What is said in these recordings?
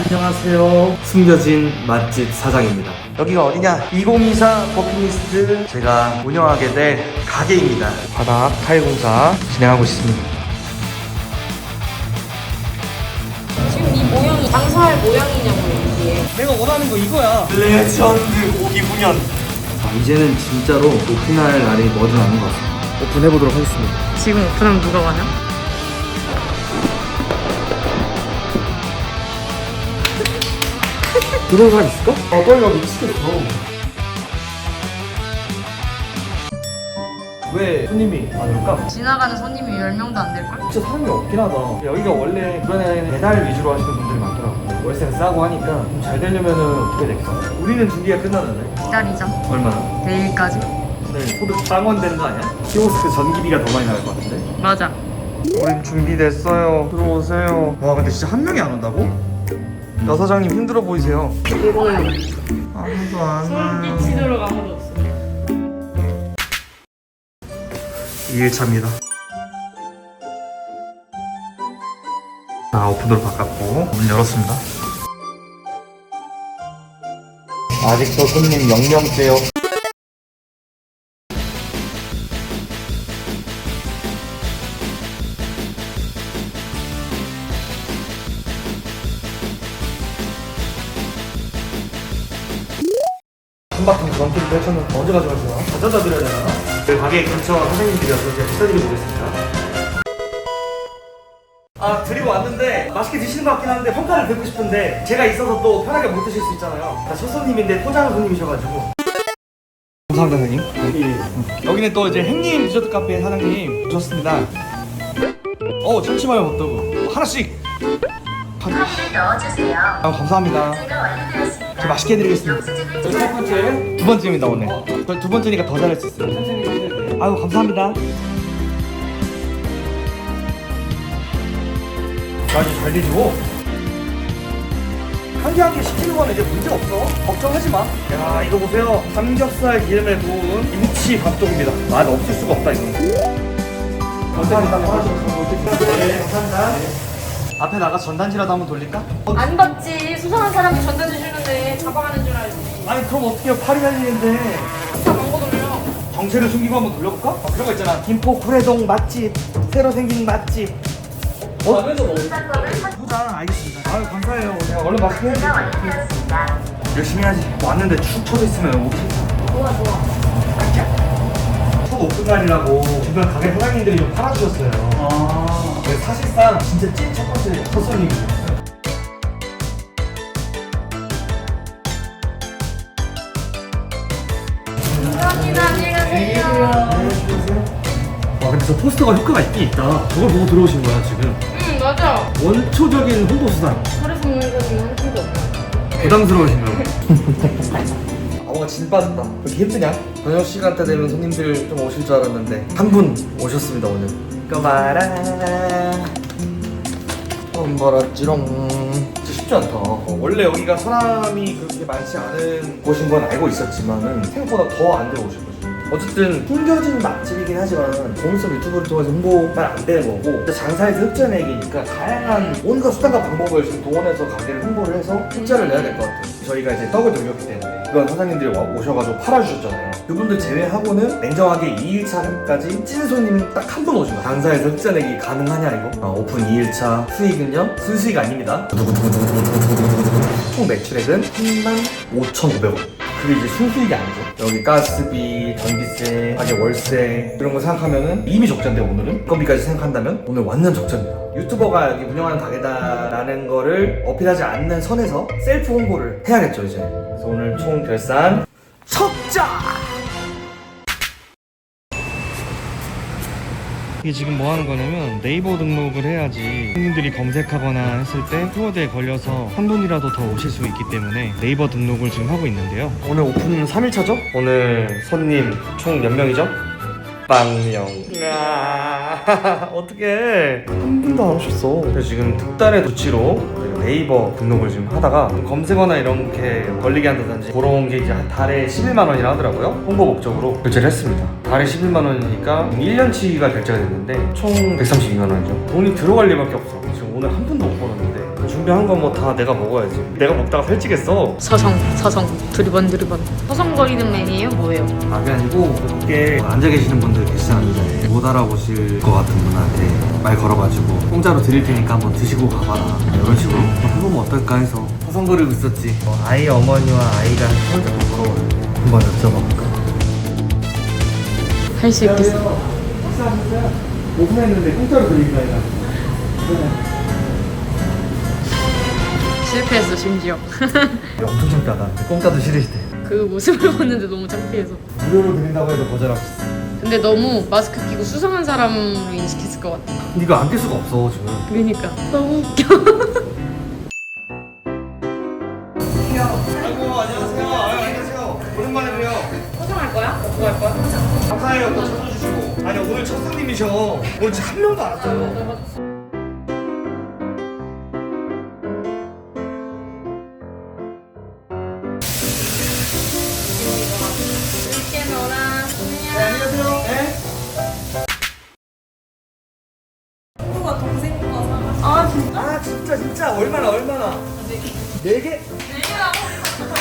안녕하세요. 숨겨진 맛집 사장입니다. 여기가 어디냐? 2024 버킷리스트 제가 운영하게 될 가게입니다. 바닥 타일 공사 진행하고 있습니다. 지금 이 모양이 장사할 모양이냐고요, 이게. 내가 원하는 거 이거야. 레전드 고기 분연. 이제는 진짜로 오픈할 날이 머지않은 것 같습니다. 오픈해보도록 하겠습니다. 지금 오픈하면 누가 가냐? 그런 사람 있을까? 떨려 미치겠어. 왜 손님이 안 올까? 지나가는 손님이 10명도 안 될걸? 진짜 사람이 없긴 하다. 여기가 원래 주변에는 배달 위주로 하시는 분들이 많더라고요. 월세가 싸고 하니까 좀 잘 되려면은 어떻게 될까? 우리는 준비가 끝났는데 기다리자. 얼마나? 내일까지? 오늘 소득 빵원 되는 거 아니야? 키오스크 전기비가 더 많이 나갈 것 같은데? 맞아. 우린 준비됐어요. 들어오세요. 와 근데 진짜 한 명이 안 온다고? 여 사장님 힘들어 보이세요. 이거요. 아무도 안 와요. 손기치도록 아무도 없어. 2일차입니다. 오픈도로 바꿨고 문 열었습니다. 아직도 손님 0명째요. 한바탕 전기를 펼쳤는데 언제 가져가시나? 가져다 드려야 되나? 저희 가게 근처 사장님들이어서 제가 부탁드리고 오겠습니다. 드리고 왔는데 맛있게 드시는 것 같긴 한데 평가를 듣고 싶은데 제가 있어서 또 편하게 못 드실 수 있잖아요. 다 첫 손님인데 포장 손님이셔가지고. 감사합니다 사장님. 여기는 또 이제 행님 디저트 카페 사장님 오셨습니다. 참치마요 핫도그 하나씩. 넣어주세요. 감사합니다. 제가 완료되었습니다. 저 맛있게 해드리겠습니다. 첫 번째? 두 번째입니다 오늘. 두 번째니까 더 잘할 수 있어요. 천천히 드셔야 돼요. 아유 감사합니다. 아주 잘 드시고 한 개 한 개 시키는 건 이제 문제 없어. 걱정하지 마. 야 이거 보세요. 삼겹살 기름에 구운 김치 밥도그입니다. 맛 없을 수가 없다 이거. 감사합니다. 네 감사합니다. 앞에 나가 전단지라도 한번 돌릴까? 안 받지. 수상한 사람이 전단지 주는데 잡아가는 줄 알지. 아니 그럼 어떻게 해요? 팔이 달리는데. 다 광고 돌려. 정체를 숨기고 한번 돌려볼까? 그런 거 있잖아. 김포 구례동 맛집, 새로 생긴 맛집. 안에서 뭐? 포장 알겠습니다. 아유 감사해요. 내가 얼른 맛있게 해야지. 제가 완료되었습니다. 열심히 해야지. 왔는데 축 쳐져 있으면 어떡해. 좋아. 첫 오픈 날이라고 주변 가게 사장님들이 좀 팔아주셨어요. 근데 사실상 진짜 찐 첫 번째 첫 손님이에요. 감사합니다. 안녕히 가세요. 와 근데 저 포스터가 효과가 있긴 있다. 저걸 보고 들어오신 거야 지금. 응, 맞아. 원초적인 홍보 수단. 그래서 오늘까지 한 팀도 없나? 부담스러우신가요? 뭔가 진 빠졌다. 왜 이렇게 힘드냐? 저녁 시간대 되면 손님들 좀 오실 줄 알았는데 한 분 오셨습니다 오늘. 꺼봐라 돈 벌었지롱. 진짜 쉽지 않다. 원래 여기가 사람이 그렇게 많지 않은 곳인 건 알고 있었지만은 생각보다 더 안 들어오셨거든요. 어쨌든 숨겨진 맛집이긴 하지만 공섭 유튜브를 통해서 홍보가 안 되는 거고 진짜 장사에서 흑자내기니까 다양한 온갖 수단과 방법을 지금 동원해서 가게를 홍보를 해서 흑자를 내야 될 것 같아요. 저희가 이제 떡을 돌렸기 때문에 그런 사장님들이 오셔가지고 팔아주셨잖아요. 그분들 제외하고는 냉정하게 2일차까지 찐 손님 딱 한 분 오신 거예요. 장사에서 흑자내기 가능하냐 이거? 오픈 2일차 수익은요? 순수익 아닙니다. 총 매출액은 35,500원. 그게 이제 순수익이 아니죠. 여기 가스비, 전기세, 가게 월세 이런 거 생각하면은 이미 적자인데 오늘은 인건비까지 생각한다면 오늘 완전 적자입니다. 유튜버가 여기 운영하는 가게다라는 거를 어필하지 않는 선에서 셀프 홍보를 해야겠죠 이제. 그래서 오늘 총 결산 적자! 이게 지금 뭐 하는 거냐면 네이버 등록을 해야지 손님들이 검색하거나 했을 때 키워드에 걸려서 한 분이라도 더 오실 수 있기 때문에 네이버 등록을 지금 하고 있는데요. 오늘 오픈 3일차죠? 오늘 손님 총 몇 명이죠? 빵명. 어떡해. 한 분도 안 오셨어. 그래서 지금 특단의 조치로 네이버 등록을 지금 하다가 검색어나 이런 게 걸리게 한다든지 그런 게 이제 한 달에 11만 원이나 하더라고요. 홍보 목적으로 결제를 했습니다. 달에 11만 원이니까 1년치가 결제가 됐는데 총 132만 원이죠. 돈이 들어갈 리밖에 없어. 지금 오늘 한 푼도 못 벌었는데 준비한 건 뭐 다 내가 먹어야지. 내가 먹다가 살찌겠어. 서성 두리번 서성거리는 메뉴예요? 뭐예요? 아, 그게 아니고 밖에 앉아 계시는 분들 계시는데 못 알아보실 것 같은 분한테 말 걸어가지고 공짜로 드릴 테니까 한번 드시고 가봐라 이런 식으로 해보면 어떨까 해서 서성거리고 있었지. 아이 어머니와 아이가 혼자 부끄러워요. 한번 여쭤볼까? 할 수 있겠어. 식사하셨어요? 오픈했는데 공짜로 드립니다 이거. 실패했어 심지어. 엄청 창피하다. 공짜도 싫으시대. 그 모습을 봤는데 너무 창피해서. 무료로 드린다고 해도 거절하셨어. 근데 너무 마스크 끼고 수상한 사람으로 인식했을 것 같아. 근데 이거 안 낄 수가 없어 지금. 그러니까 너무 웃겨. 아이고 안녕하세요. 안녕하세요. 오랜만에 봬요. 포장할 거야? 뭐 할 거야? 감사해요. 또 찾아주시고. 아니 오늘 첫 손님이셔. 오늘 진짜 한 명도 안 왔어요. 이렇게 너랑 네, 안녕하세요. 네. 아 진짜 얼마나? 4개?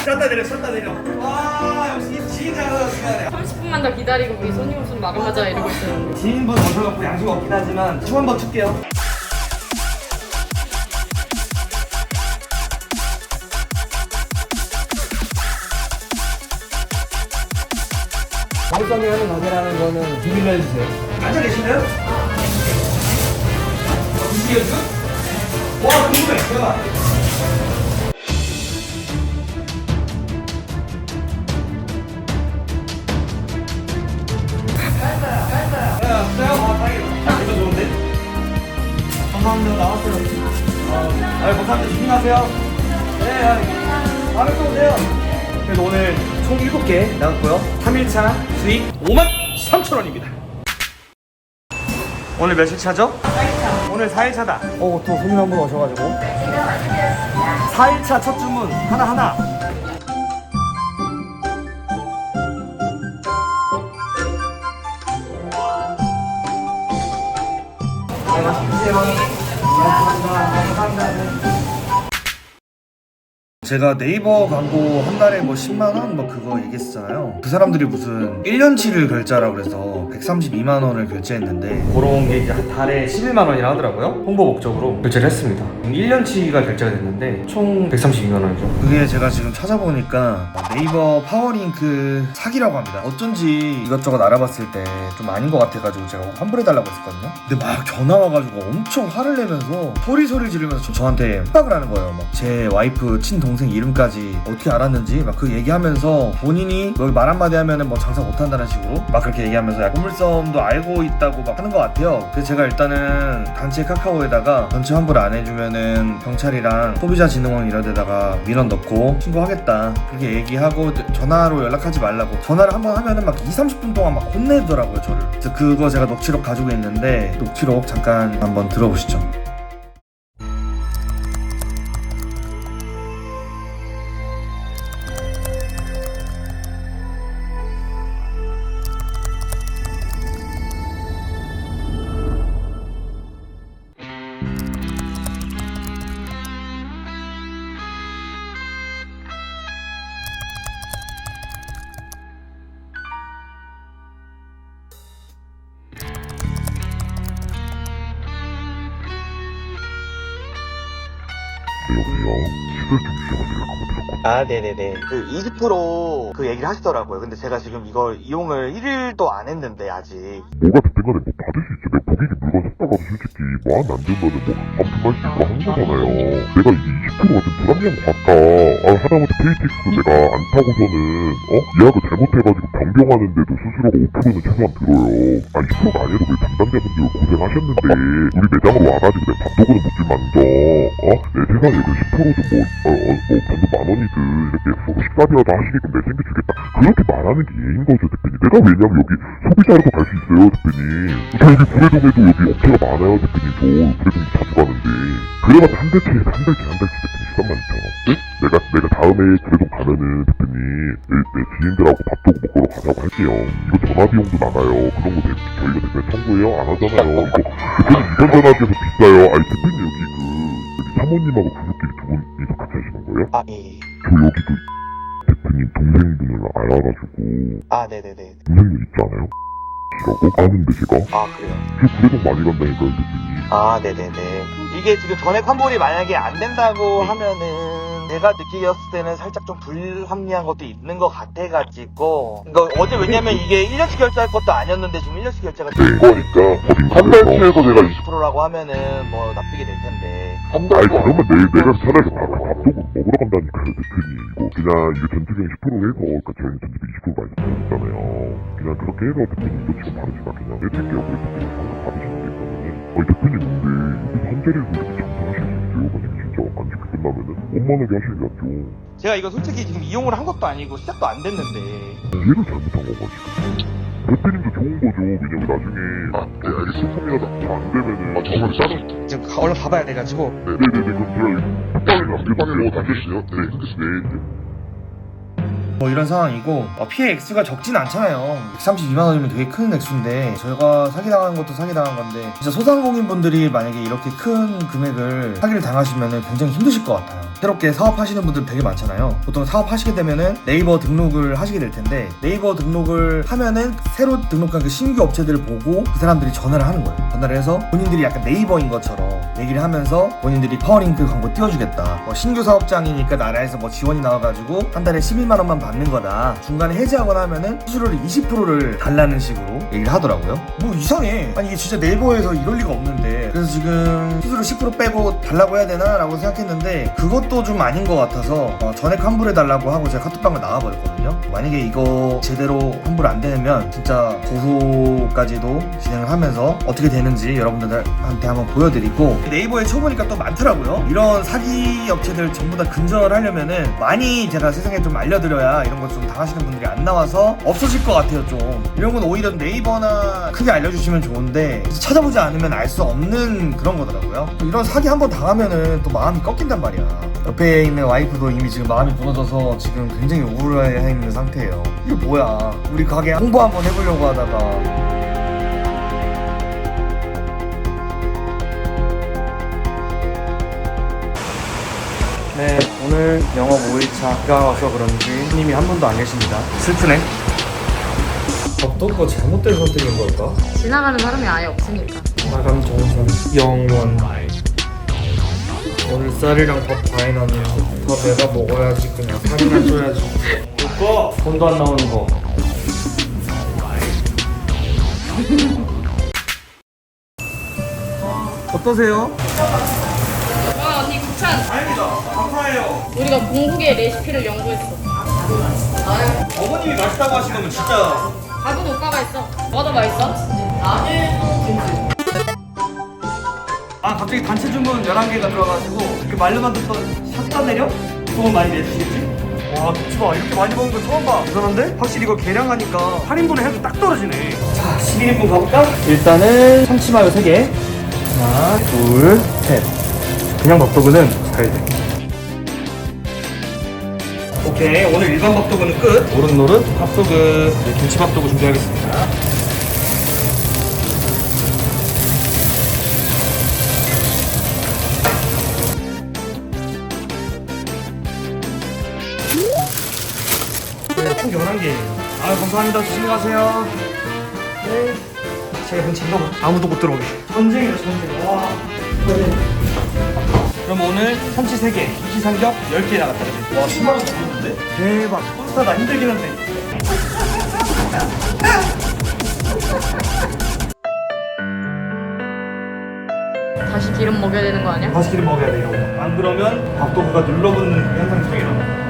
4개라고? 쌌다 내려. 와 역시 지인 잘하시네. 30분만 더 기다리고 우리 손님 없으면 마감하자 이러고 있었는데. 지인분 오셔갖고 양식 없긴 하지만 춤 한번 출게요. 정성이 하는 가게라는 거는 비밀로 해주세요. 앉아 계시나요? 이시여 주? 와 궁금해. 대박. 이거 좋은데? 감사합니다. 나왔어요. 감사합니다. 조심하세요. 네, 다음에 또 오세요. 그래서 오늘 총 7개 나왔고요. 3일차 수익 53,000원입니다. 오늘 몇일 차죠? 4일차. 오늘 4일차다. 또 손님 한 분 오셔가지고. 4일차 첫 주문 하나. 제가 네이버 광고 한 달에 뭐 10만원 뭐 그거 얘기했잖아요. 그 사람들이 무슨 1년치를 결제하라고 그래서 132만원을 결제했는데 그런 게 이제 한 달에 11만원이라 하더라고요. 홍보 목적으로 결제를 했습니다. 1년치가 결제가 됐는데 총 132만원이죠. 그게 제가 지금 찾아보니까 네이버 파워링크 사기라고 합니다. 어쩐지 이것저것 알아봤을 때 좀 아닌 것 같아가지고 제가 환불해달라고 했었거든요. 근데 막 전화 와가지고 엄청 화를 내면서 소리 지르면서 저한테 협박을 하는 거예요. 막 제 와이프 친동생 이름까지 어떻게 알았는지 막 그 얘기하면서 본인이 뭐 말 한마디 하면은 뭐 장사 못한다는 식으로 막 그렇게 얘기하면서 약간 보물섬도 알고 있다고 막 하는 것 같아요. 그래서 제가 일단은 단체 카카오에다가 전체 환불 안 해주면은 경찰이랑 소비자진흥원 이런 데다가 민원 넣고 신고하겠다 그렇게 얘기하고 전화로 연락하지 말라고 전화를 한번 하면은 막 20-30분 동안 막 혼내더라고요 저를. 그래서 그거 제가 녹취록 가지고 있는데 녹취록 잠깐 한번 들어보시죠. 아, 네네네. 그 20% 얘기를 하시더라고요. 근데 제가 지금 이걸 이용을 1일도 안 했는데, 아직. 뭐가 됐든 간에 뭐 받을 수 있지. 내가 고객이 물건 샀다가도 솔직히 뭐 하면 안 된다는 뭐 반품할 수 있고 하는 거잖아요. 내가 이게 20%가 좀 부담되는 것 같다. 하다못해 KTX도 내가 안 타고서는 예약을 잘못해가지고 변경하는데도 수수료가 5%는 최소한 들어요. 20%가 아니어도 그 담당자분들 고생하셨는데 우리 매장으로 와가지고 내 밥도구는 묻지 만져 내 세상에 그 10%도 돈도 10,000원이든 이렇게 서로 식사비라도 하시게끔 내 챙겨주겠다 그렇게 말하는 게 예인 거죠 대표님. 내가 왜냐면 여기 소비자로도 갈 수 있어요 대표님. 저 여기 구례동에도 여기 업체가 많아요 대표님. 저 구례동 자주 가는데 그래봤자 한 달치 대표님 132,000원. 응? 내가 다음에 구례동 가면은 대표님 내 지인들하고 밥도구 먹으러 가자고 할게요. 이거 전화비용도 나가요. 그런 거 저희가 대표님 청구해요? 안 하잖아요. 이거 대표님 이번 전화기에서 비싸요. 대표님 여기 사무실 사모님하고 부부끼리 두 분이서 같이 하시는 거예요? 아, 예. 저 여기도 대표님 동생분을 알아가지고 아, 네네네. 동생분 있지 않아요? 라고 아는데 제가 아, 그래요? 저 구례동 많이 간다니까요 대표님. 아, 네네네. 이게 지금 전액 환불이 만약에 안 된다고 하면은 제가 느끼었을 때는 살짝 좀 불합리한 것도 있는 것 같아가지고 그러니까 어제 왜냐면 이게 1년치 결제할 것도 아니었는데 지금 1년치 결제가 네, 됐고 그러니까 한 달치에서 제가 20%라고 하면은 뭐 납득이 될 텐데 아니 그러면 내가 차라리 밥도고 먹으러 간다니까요 대표님. 이거 그냥 이거 전체적인 10% 해서 그러니까 저희는 전체적인 20% 많이 받았잖아요. 그냥 그렇게 해서 대표님도 지금 바르지마 그냥 해줄게요. 그래서 대표님 상담 받으시는 게 있거든요. 아니 대표님 근데 여기서 한 자리에서 이렇게 장사하실 수 있어요? 만약에 진짜 안 좋게 끝나면은 원만하게 하시는 게 낫죠. 제가 이거 솔직히 지금 이용을 한 것도 아니고 시작도 안 됐는데 얘를 잘못한 거가 지금. 대표님도 좋은 거죠. 왜냐면 나중에 알겠습니다. 안 되면은 정말 싸서 지금 얼른 가봐야 돼가지고. 네네네 그럼 제가 톡방에 남겨두세요. 남겨주세요. 네. 뭐 이런 상황이고 피해 액수가 적진 않잖아요. 132만 원이면 되게 큰 액수인데 저희가 사기당한 것도 사기당한 건데 진짜 소상공인분들이 만약에 이렇게 큰 금액을 사기를 당하시면 굉장히 힘드실 것 같아요. 새롭게 사업하시는 분들 되게 많잖아요. 보통 사업하시게 되면은 네이버 등록을 하시게 될 텐데 네이버 등록을 하면은 새로 등록한 그 신규 업체들을 보고 그 사람들이 전화를 하는 거예요. 전화를 해서 본인들이 약간 네이버인 것처럼 얘기를 하면서 본인들이 파워링크 광고 띄워주겠다. 뭐 신규 사업장이니까 나라에서 뭐 지원이 나와가지고 한 달에 11만 원만 받는 거다. 중간에 해지하거나 하면은 수수료를 20%를 달라는 식으로 얘기를 하더라고요. 뭐 이상해. 아니 이게 진짜 네이버에서 이럴 리가 없는데. 그래서 지금 수수료 10% 빼고 달라고 해야 되나? 라고 생각했는데 그것도 좀 아닌 것 같아서 전액 환불해달라고 하고 제가 카톡방을 나와버렸거든요. 만약에 이거 제대로 환불 안 되면 진짜 고소까지도 진행을 하면서 어떻게 되는지 여러분들한테 한번 보여드리고 네이버에 쳐보니까 또 많더라고요. 이런 사기 업체들 전부 다 근절을 하려면은 많이 제가 세상에 좀 알려드려야 이런 거 좀 당하시는 분들이 안 나와서 없어질 것 같아요. 좀 이런 건 오히려 네이버나 크게 알려주시면 좋은데 찾아보지 않으면 알 수 없는 그런 거더라고요. 이런 사기 한번 당하면은 또 마음이 꺾인단 말이야. 옆에 있는 와이프도 이미 지금 마음이 무너져서 지금 굉장히 우울해 있는 상태예요. 이게 뭐야. 우리 가게 홍보 한번 해보려고 하다가 네, 오늘 영업 5일차가 와서 그런지 손님이 한 분도 안 계십니다. 슬프네. 어떤 잘못된 선택인 걸까? 지나가는 사람이 아예 없으니까. 마감 정산 영원. 오늘 쌀이랑 밥 다 해놨네. 더 내가 먹어야지. 그냥 살이나 줘야지. 그거 돈도 안 나오는 거. 어떠세요? 와 언니 구찬. 아닙니다. 감사해요. 우리가 공국의 레시피를 연구했어. 어머님이 맛있다고 하신 거면 진짜. 밥은 오빠가 있어. 뭐가 더 맛있어? 나는 아 갑자기 단체 주문 11개가 들어가가지고 이렇게 말로만 듣던 샷다 내려? 그건 많이 내주시겠지? 와 김치봐 이렇게 많이 먹는 거 처음 봐. 대단한데? 확실히 이거 계량하니까 8인분에 해도 딱 떨어지네. 자 11인분 가볼까? 일단은 참치마요 3개. 하나 둘 셋. 그냥 밥도그는 사야 돼. 오케이 오늘 일반 밥도그는 끝. 노릇노릇 밥도그 김치 밥도그 준비하겠습니다. 네, 총 11개. 아 감사합니다. 조심히 가세요. 네. 제가 근처 아무도 못 들어오게. 전쟁이다 전쟁. 와. 네. 그럼 오늘 참치 3개, 김치 삼겹 10개 나갔다 그지? 와 10만원 줬는데? 대박. 콘스타가 힘들긴 한데. 다시 기름 먹여야 되는 거 아니야? 다시 기름 먹어야 돼 이런 거. 안 그러면 밥도그가 눌러붙는 현상이 생기는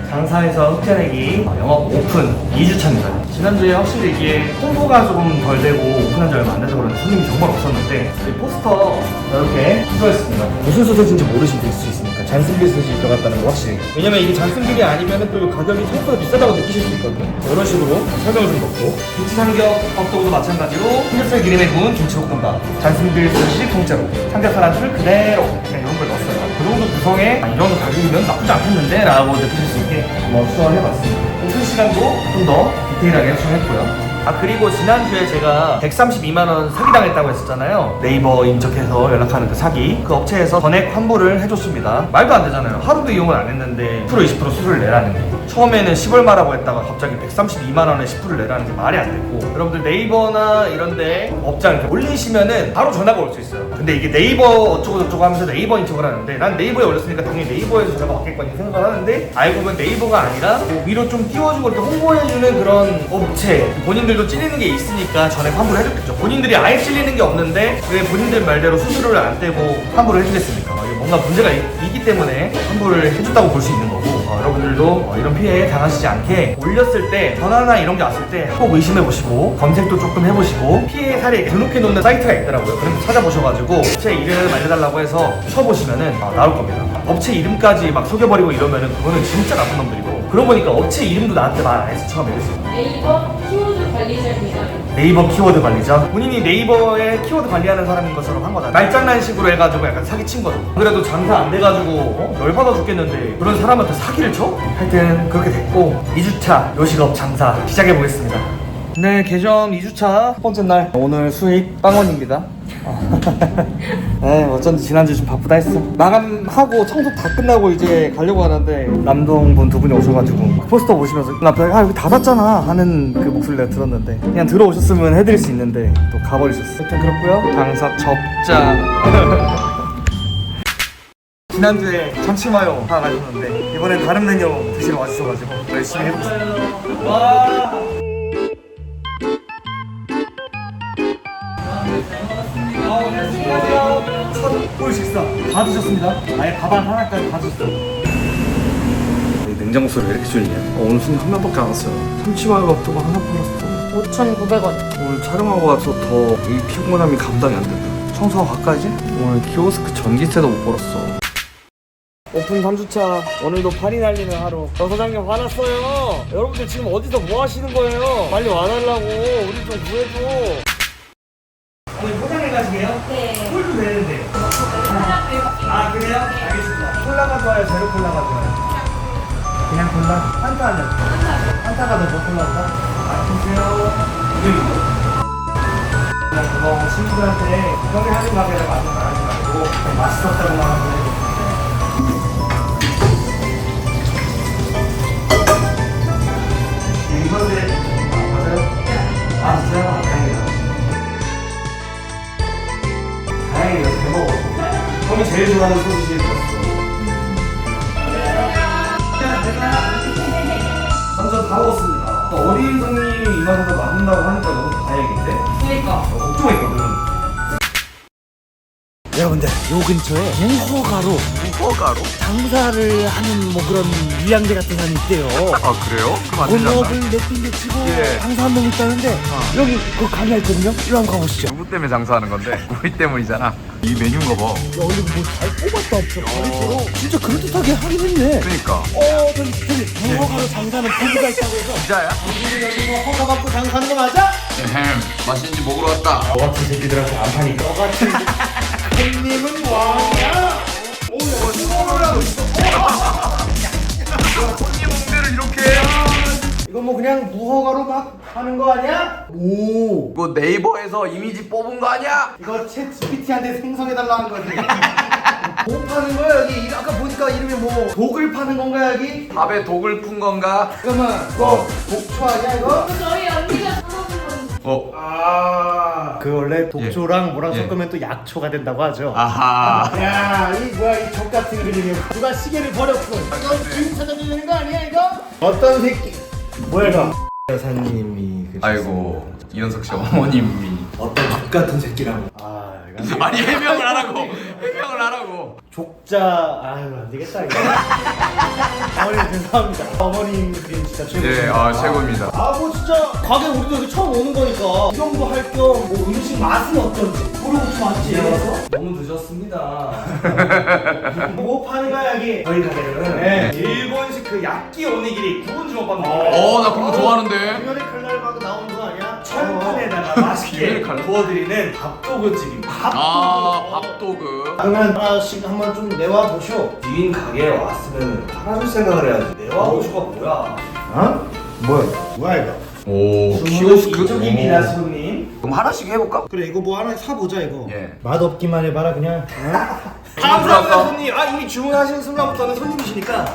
장사에서 흑자내기 영업 오픈 2주차입니다. 지난주에 확실히 이게 홍보가 조금 덜 되고 오픈한 지 얼마 안 돼서 그런지 손님이 정말 없었는데 이 포스터 이렇게 수거했습니다. 무슨 소세지인지 모르실 수 있으니까 잔슨빌 소세지 들어갔다는 거 확실히. 왜냐면 이게 잔슨빌이 아니면 또 가격이 생각보다 비싸다고 느끼실 수 있거든요. 이런 식으로 설명을 좀 넣고 김치 삼겹 밥도그도 마찬가지로 삼겹살 기름에 구운 김치볶음밥 잔슨빌 소세지 통째로 삼겹살 한 술 그대로 그냥 이런 걸 넣었어요. 그 정도 구성에 이 정도 가격이면 나쁘지 않겠는데? 라고 느끼실 수 있게 한번 수정을 해봤습니다. 오픈 시간도 좀 더 디테일하게 수정했고요. 아 그리고 지난주에 제가 132만원 사기당했다고 했었잖아요. 네이버 인척해서 연락하는 그 사기, 그 업체에서 전액 환불을 해줬습니다. 말도 안 되잖아요. 하루도 이용을 안 했는데 10% 20% 수수료를 내라는 게, 처음에는 10얼마라고 했다가 갑자기 132만원에 10%를 내라는 게 말이 안 됐고, 여러분들 네이버나 이런데 업장 이렇게 올리시면은 바로 전화가 올 수 있어요. 근데 이게 네이버 어쩌고저쩌고 하면서 네이버 인척을 하는데, 난 네이버에 올렸으니까 당연히 네이버에서 전화가 왔겠거니 생각을 하는데, 알고 보면 네이버가 아니라 뭐 위로 좀 띄워주고 이렇게 홍보해주는 그런 업체, 본인들도 찔리는 게 있으니까 전액 환불을 해줬겠죠. 본인들이 아예 찔리는 게 없는데 왜 본인들 말대로 수수료를 안 떼고 환불을 해주겠습니까? 이게 뭔가 문제가 있기 때문에 환불을 해줬다고 볼 수 있는 거고, 여러분들도 이런 피해 당하시지 않게 올렸을 때 전화나 이런 게 왔을 때 꼭 의심해보시고 검색도 조금 해보시고, 피해 사례 등록해 놓는 사이트가 있더라고요. 그럼 찾아보셔가지고 업체 이름 알려달라고 해서 쳐보시면은 나올 겁니다. 업체 이름까지 막 속여버리고 이러면은 그거는 진짜 나쁜 놈들이고, 그러고 보니까 업체 이름도 나한테 말 안 해서 처음에 그랬어요. 네이버 키워드 관리자입니다. 네이버 키워드 관리자? 본인이 네이버에 키워드 관리하는 사람인 것처럼 한 거잖아. 말장난식으로 해가지고 약간 사기친 거죠. 그래도 장사 안 돼가지고 열받아 죽겠는데 그런 사람한테 사기를 쳐? 하여튼 그렇게 됐고, 2주차 요식업 장사 시작해보겠습니다. 네, 개점 2주차 첫 번째 날. 오늘 수익 빵원입니다. 어쩐지 지난주 좀 바쁘다 했어. 마감하고 청소 다 끝나고 이제 가려고 하는데 남동분 두 분이 오셔가지고 포스터 보시면서 앞에 여기 닫았잖아 하는 그 목소리 내가 들었는데, 그냥 들어오셨으면 해드릴 수 있는데 또 가버리셨어. 하여튼 그렇고요. 장사 접자. 지난주에 참치마요 하나 가셨는데 이번엔 다른 메뉴 드시러 와주셔가지고 열심히 해보겠습니다. 와. 안녕하세요. 첫꿀 식사 다 드셨습니다. 아예 밥안 하나까지 다 드셨어요. 냉장고 소리가 이렇게 쫄리냐? 오늘 손님 한 명밖에 안 왔어요. 참치마요가 또 하나 팔았어. 5,900원. 오늘 촬영하고 와서 더 이 피곤함이 감당이 안 된다. 청소하고 갈까 이제? 오늘 키오스크 전기세도 못 벌었어. 오픈 3주차 오늘도 파리 날리는 하루. 사장님 화났어요. 여러분들 지금 어디서 뭐 하시는 거예요? 빨리 와달라고. 우리 좀 구해줘. 오늘 포장해 가시게요? 네. 콜도 되는데. 아 그래요? 알겠습니다. 콜라가 좋아요? 제로 콜라가 좋아요? 그냥 콜라? 판타 하면? 판타가 더 좋은 콜라인가? 아프세요? 그냥 그거 친구들한테 형이 하는 가게를 많이 말하지 말고 맛있었다고만 하고. 이건데 맞아요? 아 진짜요? 다행이다. 다행이다. 잘 먹었어. 형이 제일 좋아하는 소시지 들었어. 완전 다 먹었습니다. 어린 손님이 이 맛에서 맞는다고 하니까 너무 다행인데? 그러니까. 걱정했거든. 여러분들 요 근처에 무허가로 장사를 하는 뭐 그런 유양제 같은 사람이 있대요. 아 그래요? 그럼 안 되지 않나? 본업을 내팽개치고 예. 장사한 놈 있다는데 여기 그 가게가 있거든요. 이리 한번 가보시죠. 누구 때문에 장사하는 건데? 우리 때문이잖아. 이 메뉴인가 봐. 야 근데 뭐잘 뽑았다 없죠. 가리처럼 진짜 그럴듯하게 하긴 했네. 그러니까. 저기 무허가로 장사하는 부부가 있다고 해서 진짜야? 여기 뭐 허가 받고 장사하는 거 맞아? 맛있는지 먹으러 왔다. 너 같은 새끼들한테 안 파니까. 너 같은 손님은 왕이야. 손님 응대를 이렇게. 이거 뭐 그냥 무허가로 막 하는 거 아니야? 오. 이거 네이버에서 이미지 뽑은 거 아니야? 이거 챗 GPT한테 생성해달라는 거지. 뭐 파는 거야 여기? 아까 보니까 이름이 뭐 독을 파는 건가 여기? 밥에 독을 푼 건가? 잠깐만 이거 독초 아니야 이거? 저희 언니가 사먹은 어. 그 원래 독초랑 뭐랑 예. 섞으면 또 약초가 된다고 하죠. 아하. 야, 이 뭐야 이 족 같은 그림이야. 누가 시계를 버렸군. 이거 주인 찾아주는 되는 거 아니야 이거? 어떤 새끼? 뭐야 이거? 여사님이 아이고 이현석 씨 어머님이. 어떤 족 같은 새끼라고. 아, 이거 아니 해명을 하라고. 해명을 하라고. 족자. 아유 안 되겠다 이거. 어머님 죄송합니다. 어머님 그림 진짜 최고입니다. 예, 아 최고입니다. 아 뭐 진짜 가게 우리도 여기 처음 오는 거니까 구경도 할 겸 뭐 음식 맛은 어떤지 물어보고 왔지. 너무 늦었습니다. 뭐 파는 거야 여기? 저희 가게는 네. 일본식 그 야끼 오니기리 구운 주먹밥 먹어요. 나 그런 거 좋아하는데. 주면에 칼날하고 나오는 거 아니야? 철판에다가 맛있게 주면에 칼날? 구워드리는 밥도그집입니다. 아 밥도그. 그러면 하나씩 한번 좀 내와 보쇼. 주인 가게에 왔으면 팔아줄 생각을 해야지. 내와 보쇼가 뭐야? 어? 뭐야 이거? 오 이쪽입니다, 손님. 그럼 하나씩 해볼까? 그래, 이거 뭐 하나 사보자, 이거. 예. 맛없기만 해봐라, 그냥. 감사합니다 손님. 아 이미 주문하신 순간부터는 손님이시니까.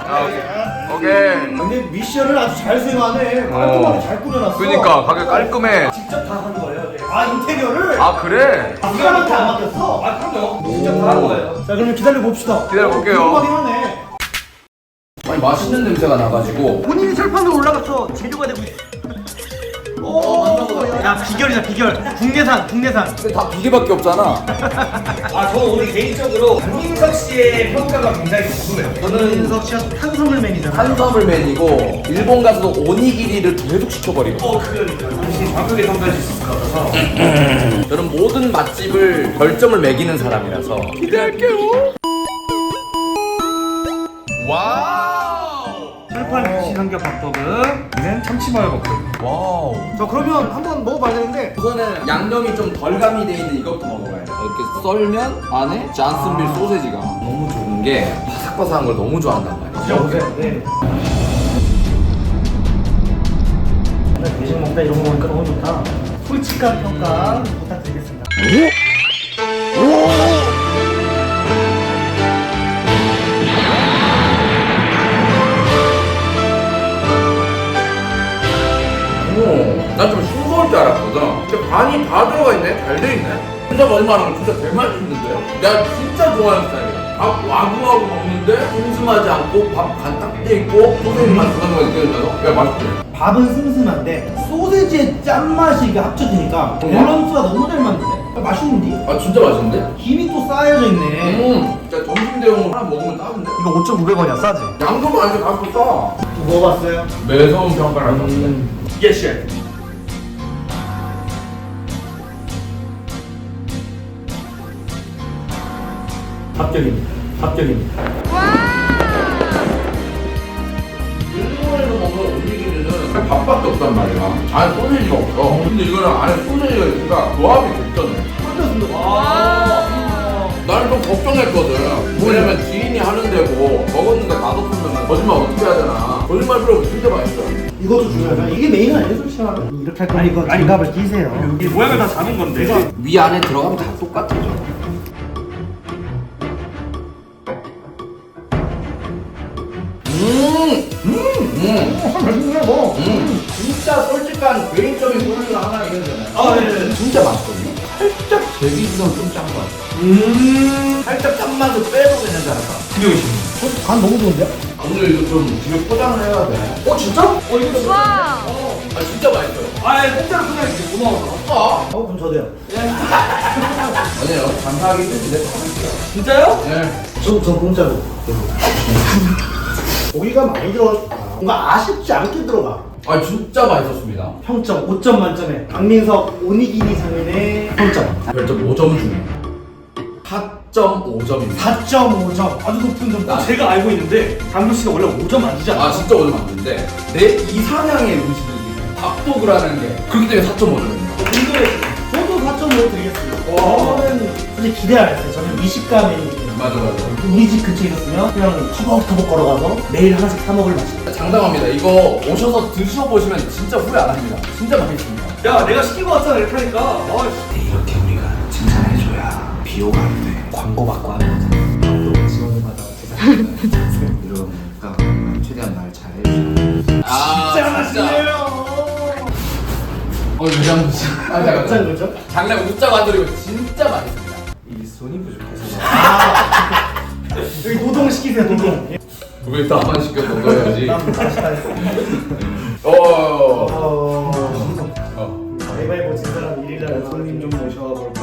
오케이. 근데 미션을 아주 잘 수행하네. 깔끔하게 잘 꾸며놨어. 그니까 가게 깔끔해. 직접 다 한 거예요. 아, 인테리어를? 아 그래? 사람한테 안 맡겼어? 아 그럼요. 직접 다 한 거예요. 자, 그러면 기다려봅시다. 기다려볼게요. 궁금하긴 하네. 아니 맛있는 냄새가 나가지고. 본인이 철판으로 올라가서 재료가 되고 있어. 오, 야, 비결이다, 비결. 국내산. 근데 다 비계밖에 없잖아. 아 저는 오늘 개인적으로 강민석 씨의 평가가 굉장히 궁금해요. 저는 인석 씨가 탄수화물맨이잖아. 탄수화물맨이고 일본 가서도 오니기리를 계속 시켜버리고. 그러니까 당신이 정확하게 평가할 수 있을 것 같아서. 저는 모든 맛집을 별점을 매기는 사람이라서 기대할게요. 와우. 철판 시삼겹 핫도그는 참치마요 볶음. 와우. 자, 그러면 한번 먹어봐야 되는데. 우선은 양념이 좀 덜 가미돼 있는 이것부터 먹어봐야 돼. 이렇게 썰면 안에 잔슨빌 소세지가 너무 좋은 게 바삭바삭한 걸 너무 좋아한단 말이야. 여보세요? 네. 오늘 대신 먹다 이런 거 보니까 너무 좋다. 솔직한 평가 부탁드리겠습니다. 난 좀 싱거울 줄 알았거든. 근데 간이 다 들어가 있네. 잘 돼 있네. 진짜 마지막은 진짜 대맛있는데? 내가 진짜 좋아하는 스타일이야. 밥 와구와구 먹는데 슴슴하지 않고 밥 간 딱 돼 있고 소세지만 들어가는 거 느껴지면서 야 맛있지? 밥은 슴슴한데 소세지의 짠맛이 이게 합쳐지니까 밸런스가 너무 잘 맞는데? 맛있는데? 아 진짜 맛있는데? 김이 또 쌓여져 있네. 진짜 점심 대용으로 하나 먹으면 딱인데? 이거 5,900원이야, 싸지? 양도 많이 갖고 싸. 먹어봤어요? 매서운 평가를 하셨는데. 예시. 합격입니다. 합격입니다. 일본에서 먹는 오니기리는 밥밖에 없단 말이야. 안에 소세지가 없어. 근데 이거는 안에 소세지가 있으니까 조합이 괜찮네. 나는 좀 걱정했거든. 왜냐면 지인이 하는 데고 먹었는데 맛없으면 거짓말 어떻게 해야 되나. 거짓말 필요 없이 진짜 맛있어. 이것도 중요하다. 이게 메인은 아니에요, 솔직히 말하면. 이렇게 할 거니까 장갑을 끼세요. 이 모양을 다 잡은 건데. 위 안에 들어가면 다 똑같아져. 맛있네, 뭐. 진짜 솔직한 개인적인 소리가 하나 있는데. 아 네. 진짜 맛있거든요. 살짝 제 기준은 좀 짠 거 같아. 살짝 짠맛을 빼고 그냥 잘한다. 훌륭하십니다. 간 너무 좋은데요? 오늘 이거 좀 집에 포장을 해야 돼. 진짜? 이거 와. 아 진짜 맛있어요. 아 공짜로 그냥 이렇게 고마워. 그럼 저도요. 아니에요. 감사하기 때문에 진짜요? 네. 저 공짜로. 고기가 많이 들어가. 뭔가 아쉽지 않게 들어가. 아 진짜 맛있었습니다. 평점 5점 만점에 강민석 오니기리 상인의 평점 별점 5점 중에 4.5점입니다. 4.5점. 아주 높은 점. 제가 알고 있는데 강민 씨가 원래 5점 안 주지 않아요? 아 진짜 5점 맞는데 내 이상향의 음식이 밥도그라는 게 그렇기 때문에 4.5점입니다. 저도 4.5 드리겠습니다. 저는 솔직히 기대 안 했어요. 저는 미식가맨이기 때문에 맞아. 우리 집 근처에 있었으면 그냥 터벅터벅 걸어가서 매일 하나씩 사 먹을 맛이에요. 장담합니다. 이거 오셔서 드셔보시면 진짜 후회 안 합니다. 진짜 맛있습니다. 야 내가 시킨 거 같잖아 이렇게 하니까. 이렇게 우리가 칭찬해줘야 비호가 안 돼. 광고 받고 하는 거잖아. 광고 지원을 받아 이러니까 최대한 말 잘해주세요. 진짜 맛있네요. 왜냐면 아 짠 잠깐 거죠? 장난 웃자고 안 드리고 진짜 맛있습니다. 이 손이 부족해서. 여기 노동 시키세요, 노동. 왜 나만 시켜 먹어야지. 난 맛있다 했어. 가위바위보 진 사람 1일날 손님 좀 모셔볼까?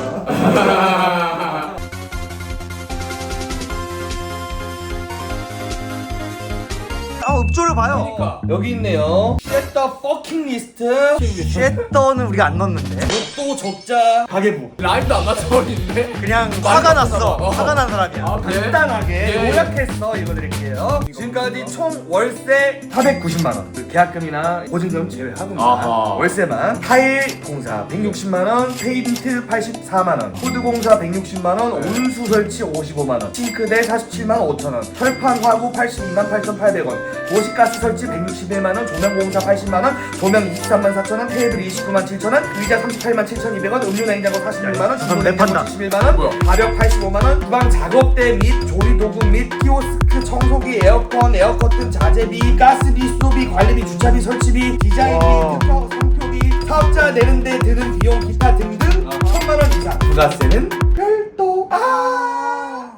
읍조를 봐요. 그러니까. 여기 있네요. 셋더 퍼킹 리스트. 쉐떠는 우리가 안 넣었는데. 또 적자 가계부. 라임도 안 맞춰버리는데? 그냥 화가 났어. 화가 난 사람이야. 아, 그래? 간단하게 예. 요약해서 읽어드릴게요. 지금까지 총 월세 490만 원. 그 계약금이나 보증금 제외하고입니다. 아하. 월세만 타일 공사 160만 원, 페인트 84만 원, 코드 공사 160만 원, 온수 설치 55만 원, 싱크대 47만 5천 원, 철판 화구 82만 8,800원, 도시가스 설치 161만 원, 조명 공사 80만 원, 조명 234,000원, 테이블 297,000원, 의자 387,200원, 음료 냉장고 46만원, 주문 냉장고 71만원, 가격 85만원, 주방 작업대 및 조리도구 및 키오스크, 청소기, 에어컨, 에어커튼, 자재비, 가스비, 수도비, 관리비, 주차비, 설치비, 디자인비, 특허, 상표비, 사업자 내는데 드는 비용 기타 등등 1,000만원 이상. 부가세는 별도.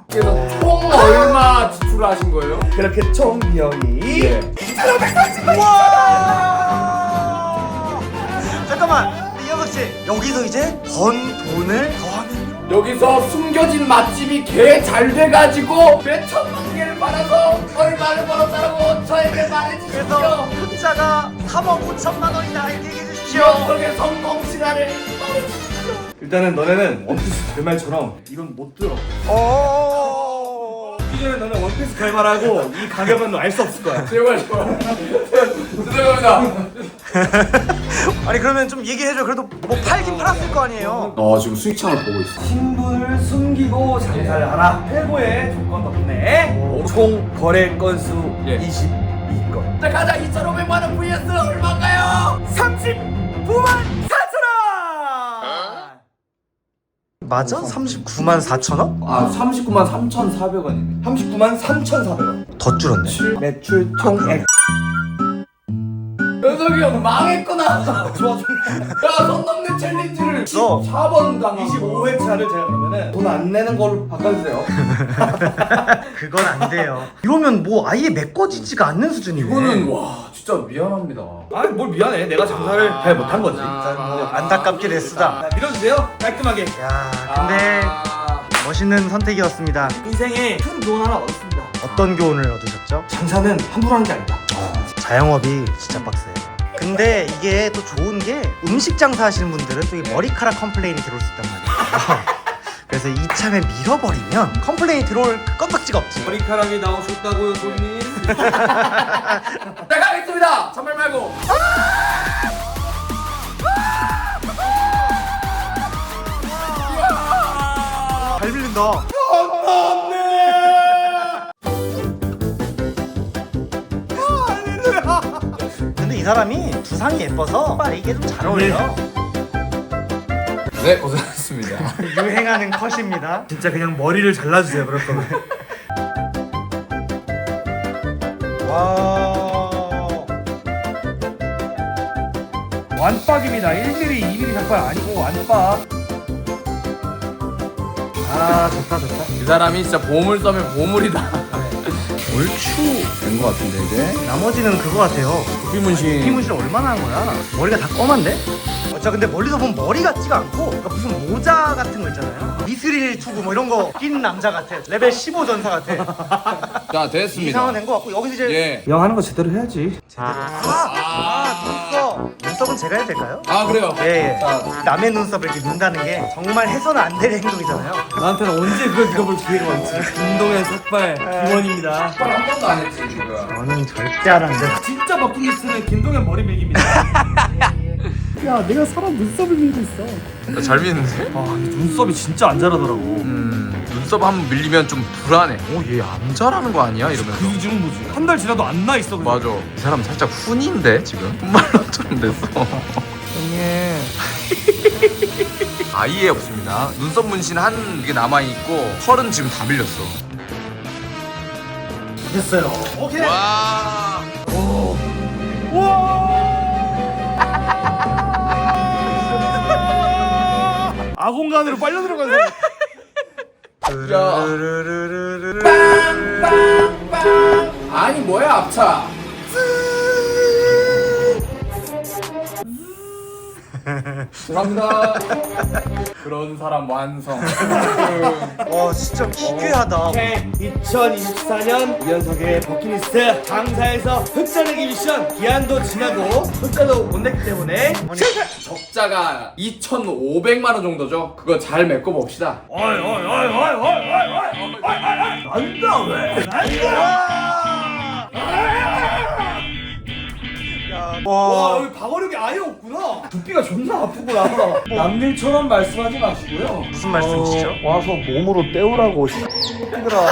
그래서 총 얼마 지출하신 거예요? 그렇게 총 비용이 예. 2,530만 원. 잠깐만, 이현석 씨 여기서 이제 번 돈을 더하면 여기서 숨겨진 맛집이 개 잘 돼가지고 몇 천만 개를 받아서 얼마를 벌었다고 저에게 말해주십시오. 그래서 흑자가 3억 5천만 원이다 이렇게 얘기해 주십시오. 기업속의 성공 시간을 말해주십시오. 일단은 너네는 원피스 결말처럼 이건 못 들어. 이전에 너는 원피스 결말하고 이 가격은 알 수 없을 거야. 제발 죄송합니다. 아니 그러면 좀 얘기해줘. 그래도 뭐 팔긴 팔았을 거 아니에요. 지금 수익창을 보고 있어. 신분을 숨기고 장사를 하라. 최고의 조건 덕분에 총 거래 건수 22건. 자 가자. 2,500만 원 vs 얼마인가요? 39만 4천원. 맞아? 39만 4천 원? 39만 3,400원입니다. 39만 3,400원. 더 줄었네. 매출 총액. 현석이 형 망했구나. 좋아. 야, 손 넘는 챌린지를 너. 14번 당하고 25회차를 제가 그러면은 돈 안 내는 걸로 바꿔주세요. 그건 안 돼요. 이러면 뭐 아예 메꿔지지가 않는 수준이네. 이거는 와 진짜 미안합니다. 아니 뭘 미안해. 내가 장사를 잘 못한 거지. 안타깝게 됐수다. 자, 밀어주세요. 깔끔하게. 야 근데 멋있는 선택이었습니다. 인생에 큰 교훈 하나 얻었습니다. 어떤 교훈을 얻으셨죠? 장사는 함부로 하는 게 아니다. 자영업이 진짜 빡세요. 근데 이게 또 좋은 게 음식 장사 하시는 분들은 또 이 머리카락 컴플레인이 들어올 수 있단 말이에요. 그래서 이참에 밀어버리면 컴플레인이 들어올 껌딱지가 없지. 머리카락이 나오셨다고요, 손님? 자 가겠습니다. 참말 말고. 잘 빌린다. 근데 이 사람이 두상이 예뻐서 이게 좀 잘 어울려. 네 고생하셨습니다. 유행하는 컷입니다. 진짜 그냥 머리를 잘라주세요, 그럴 거면. 와. 완박입니다. 1mm, 2mm 닭발 아니고 완박. 아, 좋다, 좋다. 이 사람이 진짜 보물 써면 보물이다. 얼추 된 것 같은데 이제. 나머지는 그거 같아요. 두피문신. 피문신 얼마나 한 거야? 머리가 다 검은데? 저 근데 멀리서 보면 머리 같지가 않고 그러니까 무슨 모자 같은 거 있잖아요. 미스릴 투구 뭐 이런 거 낀 남자 같아. 레벨 15 전사 같아. 자 됐습니다. 이상은 된 거 같고 여기서 이제 예. 형 하는 거 제대로 해야지. 눈썹. 눈썹은 제가 해도 될까요? 그래요. 예. 남의 눈썹을 이렇게 민다는 게 정말 해서는 안 될 행동이잖아요. 나한테는 언제 그걸 들어볼 기회가 왔지? 김동현 삭발 기원입니다. 한 번도 안 했지 지금. 저는 절대 안 한대. 진짜 버킷리스트는 김동현 머리 밀기입니다. 야, 내가 사람 눈썹을 밀고 있어. 잘 미는데? 아, 근데 눈썹이 진짜 안 자라더라고. 눈썹 한번 밀리면 좀 불안해. 얘 안 잘하는 거 아니야? 이러면서. 그 지금 뭐지? 한 달 지나도 안 나 있어. 그냥. 맞아. 이 사람 살짝 훈인데 지금? 훈말로처럼 됐어. 형님. 아예 없습니다. 눈썹 문신 한 게 남아 있고 털은 지금 다 밀렸어. 됐어요. 오케이. 와. 아공간으로 빨려 들어간 사람. 아니 뭐야 앞차. 죄송합니다. 그런 사람 완성. 진짜 기괴하다. 2024년 이현석의 버킷리스트 장사에서 흑자 내기 미션 기한도 지나고 흑자도 못 냈기 때문에 적자가 2,500만 원 정도죠. 그거 잘 메꿔 봅시다. 안다 왜? 와, 여기 방어력이 아예 없구나. 두피가 존나 아프구나. 남일처럼 말씀하지 마시고요. 무슨 말씀이시죠? 와서 몸으로 때우라고. 힘들어.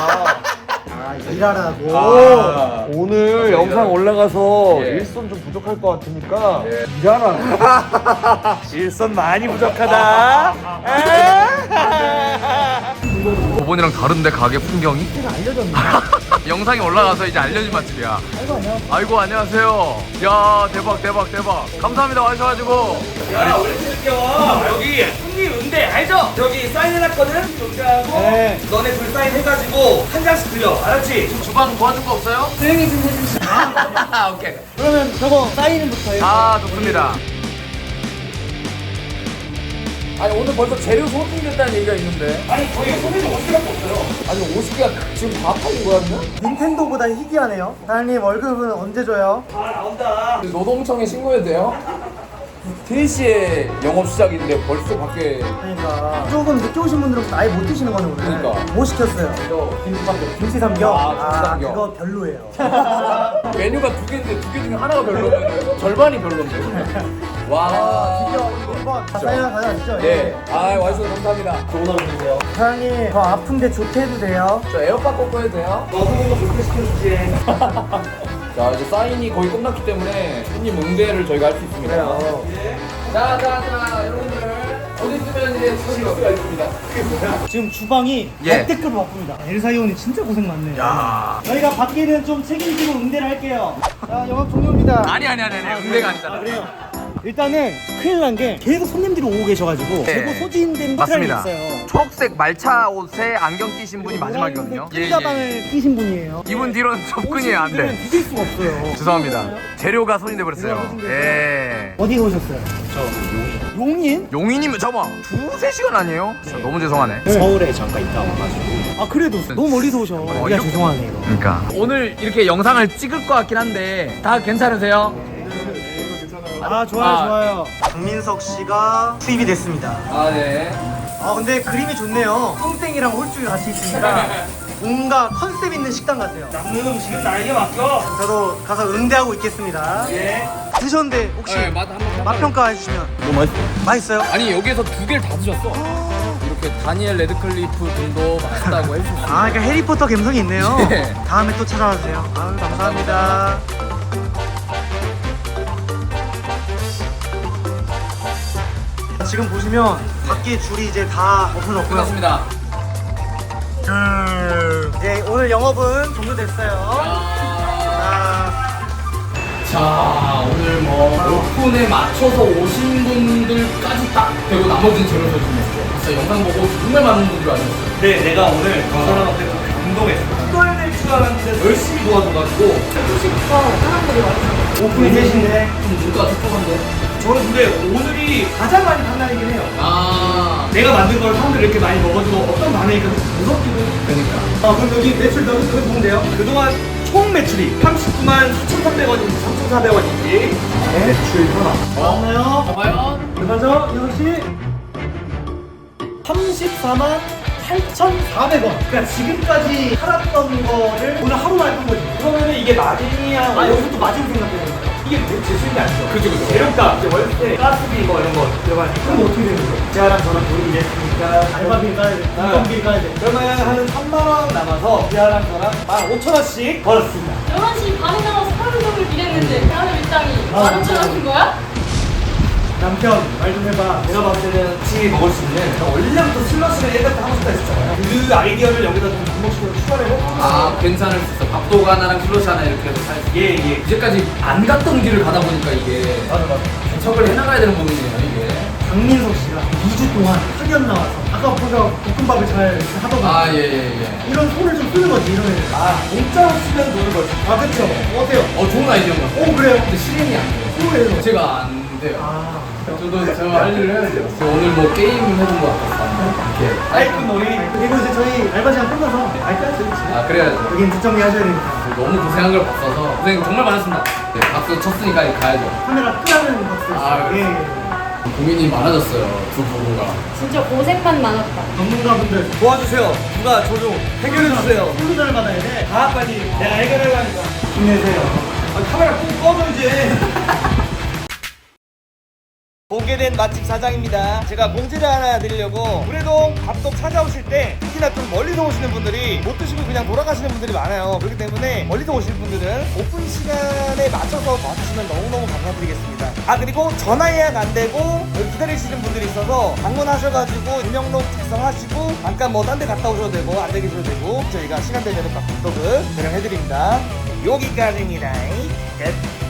일하라고. 오늘 영상 올라가서 예. 일손 좀 부족할 것 같으니까 예. 일하라. 일손 많이 부족하다. 저번이랑 다른데 가게 풍경이? 알려졌네. 영상이 올라가서 이제 알려진 맛집이야. 아이고 안녕하세요. 야 대박 대박 대박. 감사합니다 와주셔가지고. 야, 우리 드릴게요. 여기 손님 응대 알죠? 여기 사인해놨거든? 응대하고 너네 둘 사인해가지고 한 장씩 드려. 알았지? 주방 도와줄 거 없어요? 조용히 좀 해주시죠. 오케이. 그러면 저거 사인부터 해요. 아 좋습니다. 아니 오늘 벌써 재료 소진됐다는 얘기가 있는데. 아니 저희 소비자 50개밖에 없어요. 아니 50개가 지금 다 팔린 거야 그냥? 닌텐도보다 희귀하네요. 사장님 월급은 언제 줘요? 아 나온다. 노동청에 신고해도 돼요? 3시에 영업 시작인데 벌써 밖에. 그러니까 조금 늦게 오신 분들은 아예 못 드시는 거네 오늘. 그러니까. 뭐 시켰어요? 저 김치삼겹. 김치 삼겹. 아, 김치 삼겹. 그거 별로예요. 메뉴가 2개인데 2개 중에 하나가 별로면 절반이 별론데. 와. 드디어 1번 사인 하나 가져가시죠. 네. 아 와주셔서 감사합니다. 좋은 하루 되세요. 사장님 저 아픈데 좋게 해도 돼요? 저 에어팟 꽂고 해도 돼요? 너도 뭔가 좋게 시켜주지. 자 이제 사인이 거의 끝났기 때문에 손님 응대를 저희가 할 수 있습니다. 그래요. 자 여러분들 어디 있으면 이제 실수가 있습니다. 지금 주방이 예. 역대급으로 바쁩니다. 엘사이온이 진짜 고생 많네요. 야. 저희가 밖에는 좀 책임지고 응대를 할게요. 자, 영업 종료입니다. 아니 응대가 아니잖아. 그래요. 일단은 큰일 난 게 계속 손님들이 오고 계셔가지고 네. 재고 소진된 맞습니다. 트라이 있어요. 초록색 말차 옷에 안경 끼신 분이 마지막이거든요. 흰 가방을 끼신 분이에요. 이분 뒤로는 접근이 안 오신 돼. 분들은 뒤질 수가 없어요. 죄송합니다. 재료가 손이 돼버렸어요. 재료가 손이 예. 어디서 오셨어요? 용인? 용인이면 잠깐만 2-3시간 아니에요? 진짜 너무 죄송하네. 서울에 잠깐 있다 와가지고. 아 그래도 너무 멀리서 오셔. 야 이렇게- 죄송하네 이거. 그러니까 오늘 이렇게 영상을 찍을 것 같긴 한데 다 괜찮으세요? 아 좋아요 좋아요. 박민석 씨가 투입이 됐습니다. 아 네. 아 근데 그림이 좋네요. 똥땡이랑 홀쭉이 같이 있으니까 뭔가 컨셉 있는 식당 같아요. 남는 음식은 나에게 맡겨. 저도 가서 응대하고 있겠습니다. 예. 드셨는데 혹시 맛 한번 맛평가 해주시면 너무 맛있어. 맛있어요? 아니 여기에서 2개를 다 드셨어. 이렇게 다니엘 레드클리프 분도 맛있다고 해주셨어요. 아 그러니까 해리포터 감성이 있네요. 네. 다음에 또 찾아와주세요. 아유 감사합니다. 지금 보시면 밖에 줄이 이제 다 엎어졌고요. 끝났습니다. 이제 오늘 영업은 종료됐어요. 자 오늘 뭐 오픈에 맞춰서 오신 분들까지 딱 되고 나머지는 재료 소진이었죠. 진짜 영상 보고 정말 많은 분들이 와주셨어요. 근데 내가 오늘 그 사람한테 좀 감동했어. 이걸 낼 줄 알았는데 열심히 도와줘가지고 2시부터 사람들이 와주셔서 오픈이 되신데. 좀 물가가 촉촉한데. 저는 근데 오늘이 가장 많이 판 날이긴 해요. 아 내가 만든 걸 사람들이 이렇게 많이 먹어주고 어떤 반응일까 무섭기도 해. 그러니까. 그럼 여기 매출 너무 보면 돼요. 그동안 총 매출이 39만 4,300원인지 3,400원인지 매출 현황. 나왔나요? 과연 얼마죠? 이현 씨? 34만 8,400원. 그러니까 지금까지 팔았던 거를 오늘 하루 날 거지. 그러면은 이게 마진이야. 아 여기서 또 마진 생각되는 거예요. 이게 제 수익이 아니죠. 그죠. 재료값, 이제 월세, 가스비 뭐 이런 거 들어가니까. 그럼 어떻게 되는 거예요? 제아랑 저랑 돈이 이랬으니까 알바비 까야 돼. 인건비 까야 돼. 그러면 한 3만원 남아서 제아랑 저랑 15,000원씩 벌었습니다. 11시 반에 나와서 하루 종일 일했는데 하루 일당이 15,000원인 거야? 남편 말 좀 해봐. 내가 봤을 때는 같이 먹을 수 있는 원래부터 슬러시를 예전부터 하고 싶다 했었잖아요. 그 아이디어를 여기다 좀 주먹식으로 추가를 해보고 아 괜찮을 수 있어. 밥도가 하나랑 슬러시 하나 이렇게 해서 살 수. 예. 이제까지 안 갔던 길을 가다 보니까 이게 맞아. 개척을 해나가야 되는 부분이네요 이게. 박민석 씨가 2주 동안 학연 나와서 아까 보자 볶음밥을 잘 하더군요. 아 예. 이런 손을 좀 쓰는 거지 이런 애들. 공짜로 쓰면 돈을 벌지. 아 그쵸. 어때요? 좋은 아이디어인 것 같아요. 오 그래요? 근데 실행이 안 돼요. 뭐예요? 제가 안 돼요. 아 저도 제가 할 일을 해야 돼요. 오늘 뭐 게임 해준 것 같았어요. 이렇게. 아이쿠 놀이. 그리고 이제 저희 알바 시간 끝나서 알까요? 아 그래야죠. 여긴 뒷정리 하셔야 되니까 너무 고생한 걸 봤어서 고생 정말 많았습니다. 네, 박수 쳤으니까 이제 가야죠. 카메라 끄라는 박수 아, 있어요. 예. 고민이 많아졌어요. 두 부부가. 진짜 고생만 많았다. 전문가분들 도와주세요. 누가 저 좀 해결해주세요. 솔루션을 받아야 돼. 다 빨리 내가 해결하려고 하니까. 힘내세요. 카메라 꼭 꺼줘 이제. 공개된 맛집 사장입니다. 제가 공지를 하나 드리려고 구례동 밥독 찾아오실 때 특히나 좀 멀리서 오시는 분들이 못 드시고 그냥 돌아가시는 분들이 많아요. 그렇기 때문에 멀리서 오실 분들은 오픈 시간에 맞춰서 와주시면 너무너무 감사드리겠습니다. 아 그리고 전화 예약 안 되고 여기 기다리시는 분들이 있어서 방문하셔가지고 임명록 작성하시고 잠깐 뭐 딴 데 갔다 오셔도 되고 안 돼 계셔도 되고 저희가 시간 되면 밥독을 대령해드립니다. 여기까지입니다. 끝.